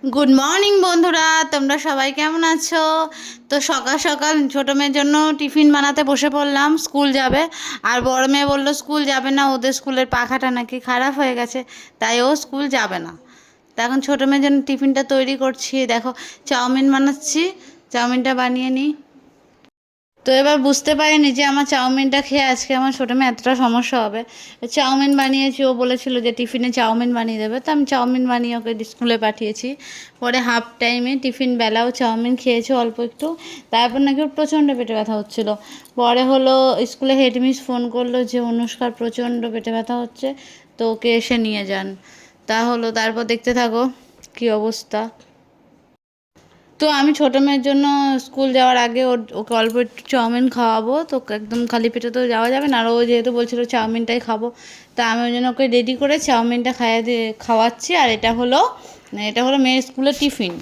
Good morning বন্ধুরা, তোমরা সবাই কেমন আছো? তো সকাল সকাল ছোটো মেয়ের জন্য টিফিন বানাতে বসে পড়লাম। স্কুল যাবে, আর বড় মেয়ে বললো স্কুল যাবে না, ওদের স্কুলের পাখাটা নাকি খারাপ হয়ে গেছে, তাই ও স্কুল যাবে না। তা এখন ছোটো মেয়ের জন্য টিফিনটা তৈরি করছি। দেখো, চাউমিন বানাচ্ছি, চাউমিনটা বানিয়ে নিই। তো এবার বুঝতে পারিনি যে আমার চাউমিনটা খেয়ে আজকে আমার ছোটো মেয়ে এতটা সমস্যা হবে। চাউমিন বানিয়েছি, ও বলেছিল যে টিফিনে চাউমিন বানিয়ে দেবে, তো আমি চাউমিন বানিয়ে ওকে স্কুলে পাঠিয়েছি। পরে হাফ টাইমে টিফিন বেলাও চাউমিন খেয়েছে অল্প একটু। তারপর নাকি ওর প্রচণ্ড পেটে ব্যথা হচ্ছিলো। পরে হলো স্কুলে হেডমিস ফোন করলো যে অনুষ্কার প্রচণ্ড পেটে ব্যথা হচ্ছে, তো ওকে এসে নিয়ে যান। তা হলো, তারপর দেখতে থাকো কী অবস্থা। তো আমি ছোটো মেয়ের জন্য স্কুল যাওয়ার আগে ওকে অল্প একটু চাউমিন খাওয়াবো। তো একদম খালি পেটে তো যাওয়া যাবে না, আর ও যেহেতু বলছিল চাউমিনটাই খাবো, তা আমি ওই জন্য ওকে রেডি করে চাউমিনটা খাওয়াচ্ছি। আর এটা হলো মেয়ের স্কুলের টিফিন।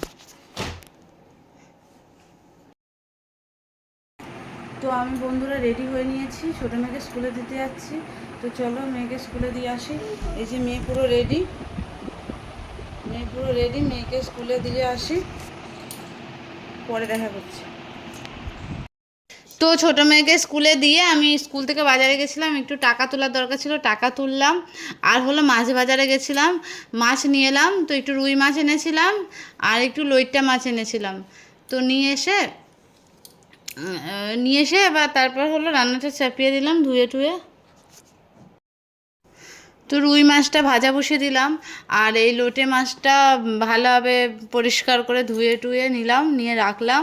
তো আমি বন্ধুরা রেডি হয়ে নিয়েছি, ছোটো মেয়েকে স্কুলে দিতে যাচ্ছি। তো চলো মেয়েকে স্কুলে দিয়ে আসি। এই যে মেয়ে পুরো রেডি, মেয়েকে স্কুলে দিয়ে আসি, পরে দেখা করছি। তো ছোটো মেয়েকে স্কুলে দিয়ে আমি স্কুল থেকে বাজারে গেছিলাম, একটু টাকা তোলার দরকার ছিল, টাকা তুললাম। আর হলো মাছ বাজারে গেছিলাম, মাছ নিয়ে এলাম। তো একটু রুই মাছ এনেছিলাম, আর একটু লইট্টা মাছ এনেছিলাম। তো নিয়ে এসে এবার তারপর হলো রান্নাটা চাপিয়ে দিলাম ধুয়ে টুয়ে। তো রুই মাছটা ভাজা বসিয়ে দিলাম, আর এই লোটে মাছটা ভালোভাবে পরিষ্কার করে ধুয়ে টুয়ে নিলাম, নিয়ে রাখলাম।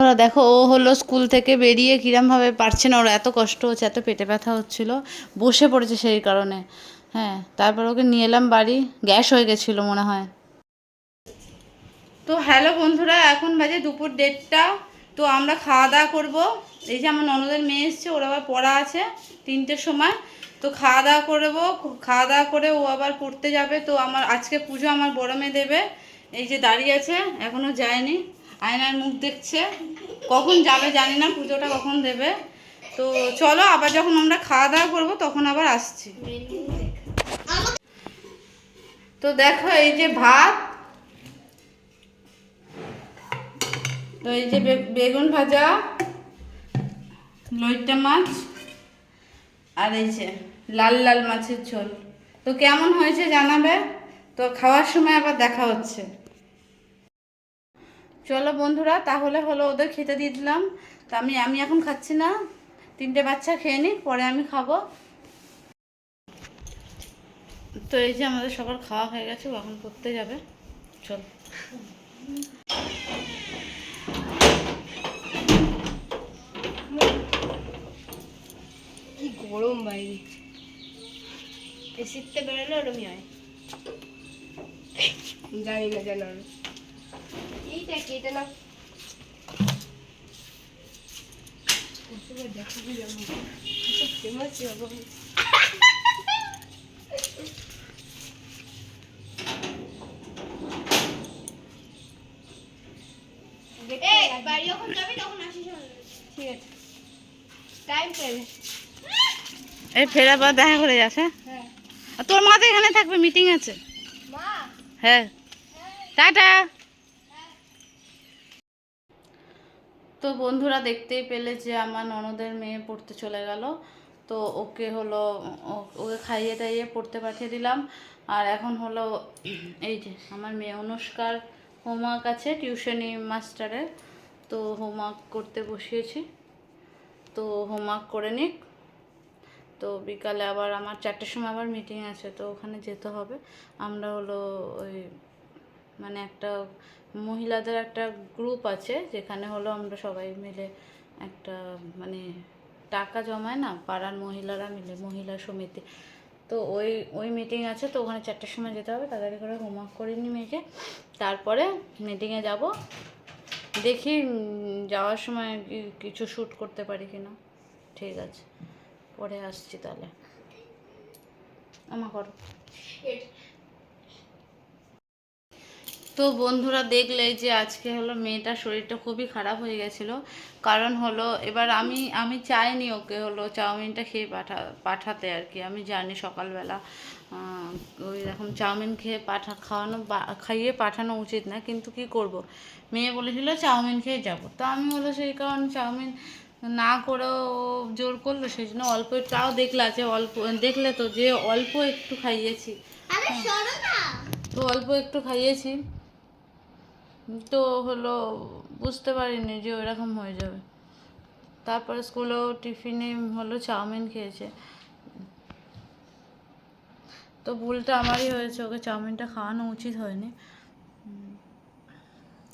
ওরা দেখো, ও হলো স্কুল থেকে বেরিয়ে কিরমভাবে পারছে না, ওর এত কষ্ট হচ্ছে, এত পেটে ব্যথা হচ্ছিল, বসে পড়েছে সেই কারণে। হ্যাঁ, তারপর ওকে নিয়ে এলাম বাড়ি, গ্যাস হয়ে গেছিলো মনে হয়। তো হ্যালো বন্ধুরা, এখন বাজে দুপুর 1:30। তো আমরা খাওয়া দাওয়া করবো। এই যে আমার ননদের মেয়ে এসছে, ওর আবার পড়া আছে 3টের সময়। তো খাওয়া দাওয়া করবো, খাওয়া দাওয়া করে ও আবার পড়তে যাবে। তো আমার আজকে পুজো আমার বড় মেয়ে দেবে। এই যে দাঁড়িয়ে আছে, এখনও যায়নি, আয়নার মুখ দেখছে, কখন যাবে জানি না, পুজোটা কখন দেবে। তো চলো, আবার যখন আমরা খাওয়া দাওয়া করবো তখন আবার আসছি। তো দেখো, এই যে ভাত, তো এই যে বেগুন ভাজা, লইট্টা মাছ, আর এই যে লাল লাল মাছের ঝোল। তো কেমন হয়েছে জানাবে। তো খাওয়ার সময় আবার দেখা হচ্ছে। চলো বন্ধুরা, তাহলে হলো ওদের খেতে দিয়ে দিলাম। তো আমি এখন খাচ্ছি না, 3টে বাচ্চা খেয়ে নিক, পরে আমি খাবো। তো এই যে আমাদের সবার খাওয়া হয়ে গেছে, এখন পড়তে যাবে। চল। কি গরম বাইরে, এসিতে বেরোলে ওরমই হয়। জানি না জানো, এইটা কি, এটা না ফেমাস হবে। বাড়ি যখন যাবি তখন আসিস, ঠিক আছে? টাইম পেলে এই ফেরার পর দেখা করে যাস। হ্যাঁ, হ্যাঁ। আর তোর মা তো এখানে থাকবে, মিটিং আছে। মা, হ্যাঁ, টাটা। তো বন্ধুরা, দেখতেই পেলে যে আমার ননদের মেয়ে পড়তে চলে গেল। তো ওকে হলো ওকে খাইয়ে দাইয়ে পড়তে পাঠিয়ে দিলাম। আর এখন হলো এই যে আমার মেয়ে অনুষ্কার হোমওয়ার্ক আছে টিউশনি মাস্টারের, তো হোমওয়ার্ক করতে বসিয়েছি। তো হোমওয়ার্ক করে নিক। তো বিকালে আবার আমার 4টের সময় আবার মিটিং আছে, তো ওখানে যেতে হবে। আমরা হলো ওই মানে একটা মহিলাদের একটা গ্রুপ আছে, যেখানে হলো আমরা সবাই মিলে একটা মানে টাকা জমায় না, পাড়ার মহিলারা মিলে মহিলা সমিতি। তো ওই মিটিং আছে, তো ওখানে 4টের সময় যেতে হবে। তাড়াতাড়ি করে হোমওয়ার্ক করে নি মেয়েকে, তারপরে মিটিংয়ে যাব। দেখি যাওয়ার সময় কিছু শ্যুট করতে পারি কি না। ঠিক আছে, পরে আসছি তাহলে। করো। তো বন্ধুরা দেখলে যে আজকে হলো মেয়েটার শরীরটা খুবই খারাপ হয়ে গেছিলো। কারণ হলো এবার আমি চাইনি ওকে হলো চাউমিনটা খেয়ে পাঠাতে আর কি। আমি জানি সকালবেলা ওই রকম চাউমিন খেয়ে খাইয়ে পাঠানো উচিত না, কিন্তু কি করব, মেয়ে বলেছিল চাউমিন খেয়ে যাব। তো আমি হলো সেই কারণে চাউমিন না করেও ও জোর করলো, সেই জন্য অল্প, তাও দেখলে তো যে অল্প একটু খাইয়েছি। তো অল্প একটু খাইয়েছি, তো হলো বুঝতে পারিনি যে ওইরকম হয়ে যাবে। তারপরে স্কুলেও টিফিনে হলো চাউমিন খেয়েছে। তো ভুলটা আমারই হয়েছে, ওকে চাউমিনটা খাওয়ানো উচিত হয়নি।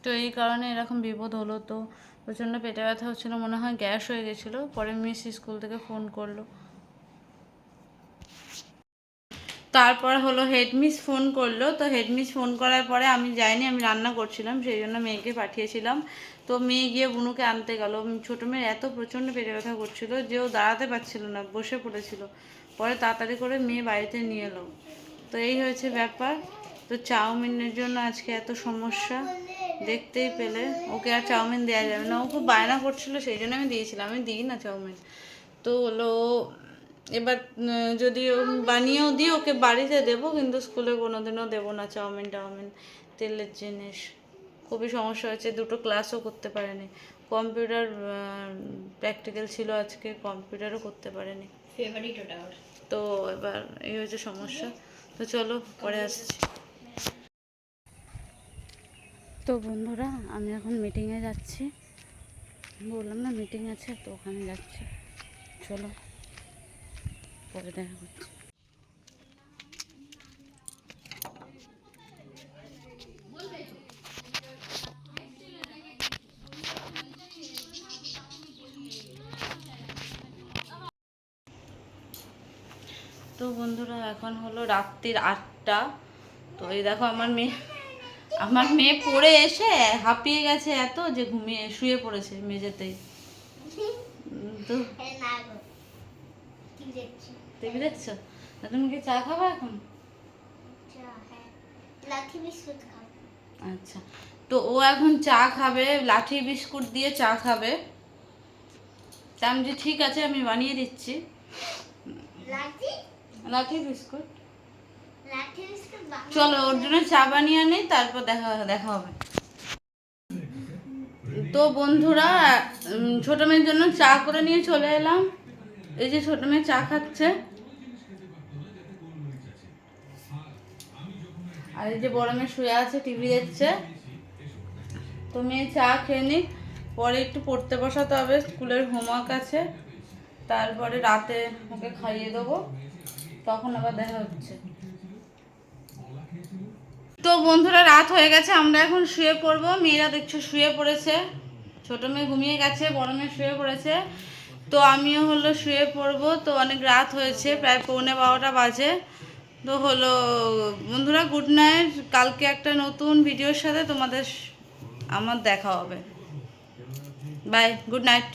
তো এই কারণে এরকম বিপদ হলো। তো প্রচণ্ড পেটে ব্যথা হচ্ছিলো, মনে হয় গ্যাস হয়ে গেছিলো। পরে মিস স্কুল থেকে ফোন করলো। তারপর হলো হেডমিস ফোন করলো। তো হেডমিস ফোন করার পরে আমি যাইনি, আমি রান্না করছিলাম, সেই জন্য মেয়েকে পাঠিয়েছিলাম। তো মেয়ে গিয়ে বুনুকে আনতে গেল। ছোটো মেয়ের এত প্রচণ্ড পেটে ব্যথা করছিলো যে ও দাঁড়াতে পারছিল না, বসে পড়েছিল। পরে তাড়াতাড়ি করে মেয়ে বাড়িতে নিয়ে এলো। তো এই হয়েছে ব্যাপার। তো চাউমিনের জন্য আজকে এত সমস্যা, দেখতেই পেলে। ওকে আর চাউমিন দেওয়া যাবে না, ও খুব বায়না করছিলো, সেই জন্য আমি দিয়েছিলাম। আমি দিই না চাউমিন। তো হলো এবার যদি বানিয়েও দিই ওকে বাড়িতে দেবো, কিন্তু স্কুলে কোনোদিনও দেবো না চাউমিন টাউমিন, তেলের জিনিস। খুবই সমস্যা হয়েছে, দুটো ক্লাসও করতে পারেনি। কম্পিউটার প্র্যাকটিক্যাল ছিল আজকে, কম্পিউটারও করতে পারেনি। ফেভারিট ওটা ওর। তো এবার এই হয়েছে সমস্যা। তো চলো পরে আসছি। তো বন্ধুরা আমি এখন মিটিংয়ে যাচ্ছি, বললাম না মিটিং আছে, তো ওখানে যাচ্ছি। চলো পরে দেখা করছি। তো বন্ধুরা এখন হলো রাত্রির 8টা। তো এই দেখো আমার মেয়ে পড়ে এসে হাঁপিয়ে গেছে এত যে শুয়ে পড়েছে মেঝেতেই। তো টিভি দেখছো? তুমি কি চা খাবা এখন? আচ্ছা, তো ও এখন চা খাবে, লাঠি বিস্কুট দিয়ে চা খাবে। তা আমি যে ঠিক আছে আমি বানিয়ে দিচ্ছি। লাঠি বিস্কুট, চলো ওর জন্য চা বানিয়ে আনি, তারপর দেখা হবে। তো বন্ধুরা ছোট মেয়ের জন্য চা করে নিয়ে চলে এলাম। এই যে ছোট মেয়ে চা খাচ্ছে, আর এই যে বড় মেয়ে শুয়ে আছে টিভি দেখছে। তো মেয়ে চা খেয়ে নিক, পরে একটু পড়তে বসাতে হবে, স্কুলের হোমওয়ার্ক আছে। তারপরে রাতে ওকে খাইয়ে দেবো, তখন আবার দেখা হচ্ছে। তো বন্ধুরা রাত হয়ে গেছে, আমরা এখন শুয়ে পড়বো। মেয়েরা দেখছো শুয়ে পড়েছে, ছোটো মেয়ে ঘুমিয়ে গেছে, বড় মেয়ে শুয়ে পড়েছে। তো আমিও হলো শুয়ে পড়বো। তো অনেক রাত হয়েছে, প্রায় 11:45 বাজে। তো হলো বন্ধুরা গুড নাইট। কালকে একটা নতুন ভিডিওর সাথে আমার দেখা হবে। Bye, good night.